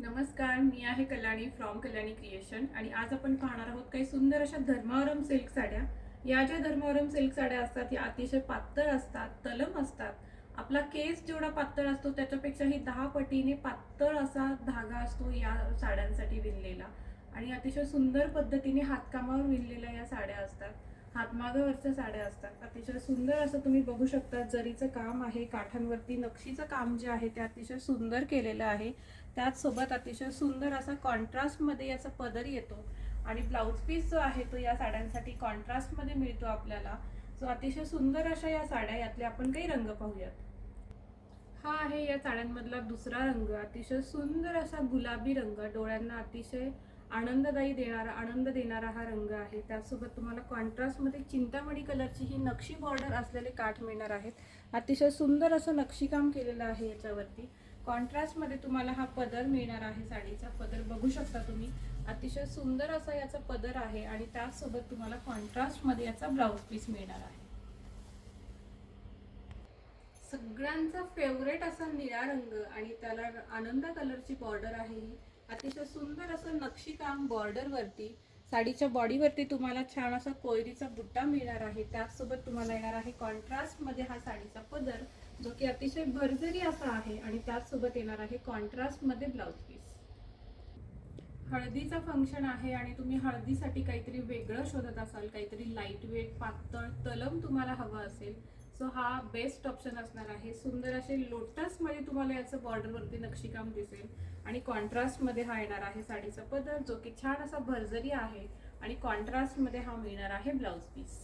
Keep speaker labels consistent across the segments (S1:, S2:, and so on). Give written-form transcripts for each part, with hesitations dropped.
S1: नमस्कार, मी आहे Kalyani from Kalyani creation आणि आज आपण पाहणार आहोत काही सुंदर अशा धर्मावरम सिल्क साड्या. या ज्या धर्मावरम सिल्क साड्या असतात या अतिशय पातळ असतात, तलम असतात. आपला केस जेवढा पातळ असतो त्याच्यापेक्षाही 10 पटीने पातळ असा धागा असतो या साड्यांसाठी विणलेला आणि अतिशय सुंदर पद्धतीने हातकामावर विणलेल्या या साड्या असतात. हातमागावरच्या साड्या असतात. अतिशय सुंदर असं तुम्ही बघू शकता, जरीचं काम आहे, काठांवरती नक्षीचं काम जे आहे ते अतिशय सुंदर केलेलं आहे. त्याचसोबत अतिशय सुंदर असा कॉन्ट्रास्टमध्ये याचा पदर येतो आणि ब्लाउज पीस जो आहे तो या साड्यांसाठी कॉन्ट्रास्टमध्ये मिळतो आपल्याला. सो अतिशय सुंदर अशा या साड्या, यातले आपण काही रंग पाहूयात. हा आहे या साड्यांमधला दुसरा रंग. अतिशय सुंदर असा गुलाबी रंग, डोळ्यांना अतिशय आनंददायी देणारा, आनंद देणारा हा रंग आहे. त्यासोबत तुम्हाला कॉन्ट्रास्टमध्ये चिंतामणी कलरची ही नक्षी बॉर्डर असलेले काठ मिळणार आहेत. अतिशय सुंदर असं नक्षीकाम केलेलं आहे याच्यावरती. कॉन्ट्रास्टमध्ये तुम्हाला हा पदर मिळणार आहे. साडीचा पदर बघू शकता तुम्ही, अतिशय सुंदर असा याचा पदर आहे आणि त्याचसोबत तुम्हाला कॉन्ट्रास्टमध्ये याचा ब्लाउज पीस मिळणार आहे. सगळ्यांचा फेवरेट असा निळा रंग आणि त्याला आनंद कलरची बॉर्डर आहे. ही अतिशय सुंदर असं नक्षीकाम बॉर्डरवरती. साडीच्या बॉडीवरती तुम्हाला छान असा कोयरीचा बुट्टा मिळणार आहे. त्याचसोबत तुम्हाला येणार आहे कॉन्ट्रास्टमध्ये हा साडीचा पदर, जो की अतिशय भरजरी असा आहे आणि त्याचसोबत येणार आहे कॉन्ट्रास्टमध्ये ब्लाउज पीस. हळदीचा फंक्शन आहे आणि तुम्ही हळदीसाठी काहीतरी वेगळं शोधत असाल, काहीतरी लाईट वेट पातळ तलम तुम्हाला हवं असेल, सो हा बेस्ट ऑप्शन असणार आहे. सुंदर असे लोटसमध्ये तुम्हाला याचं बॉर्डरवरती नक्षीकाम दिसेल आणि कॉन्ट्रास्टमध्ये हा येणार आहे साडीचा पदर, जो की छान असा भरजरी आहे आणि कॉन्ट्रास्टमध्ये हा मिळणार आहे ब्लाउज पीस.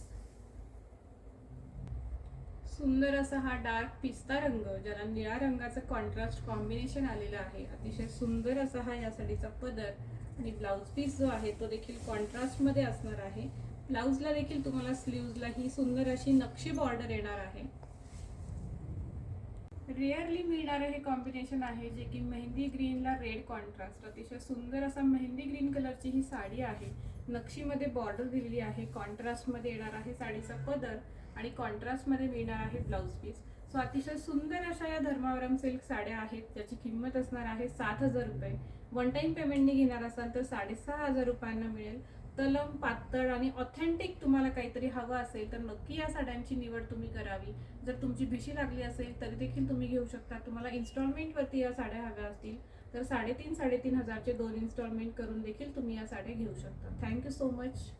S1: सुंदर असा हा डार्क पिस्ता रंग, ज्याला निळ्या रंगाचं कॉन्ट्रास्ट कॉम्बिनेशन आलेलं आहे. अतिशय सुंदर असा हा या साडीचा पदर आणि ब्लाउज पीस जो आहे तो देखील कॉन्ट्रास्टमध्ये असणार आहे. ब्लाउजला देखील तुम्हाला स्लीव्जला ही सुंदर अशी नक्षी बॉर्डर येणार आहे. रेअरली मिळणारं हे कॉम्बिनेशन आहे, जे की मेहंदी ग्रीनला रेड कॉन्ट्रास्ट. अतिशय सुंदर असा मेहंदी ग्रीन कलरची ही साडी आहे. नक्षीमध्ये बॉर्डर दिलेली आहे. कॉन्ट्रास्टमध्ये येणार आहे साडीचा पदर आणि कॉन्ट्रास्टमध्ये मिळणार आहे ब्लाउज पीस. सो अतिशय सुंदर अशा या धर्मावरम सिल्क साड्या आहेत, ज्याची किंमत असणार आहे 7,000 रुपये. वन टाइम पेमेंटने घेणार असाल तर 6,500 रुपयांना मिळेल. तलम, पातळ आणि ऑथेंटिक तुम्हाला काहीतरी हवं असेल तर नक्की या साड्यांची निवड तुम्ही करावी. जर तुमची भिशी लागली असेल तरी देखील तुम्ही घेऊ शकता. तुम्हाला इन्स्टॉलमेंटवरती या साड्या हव्या असतील तर 3,500-3,500चे 2 इन्स्टॉलमेंट करून देखील तुम्ही या साड्या घेऊ शकता. Thank you so much.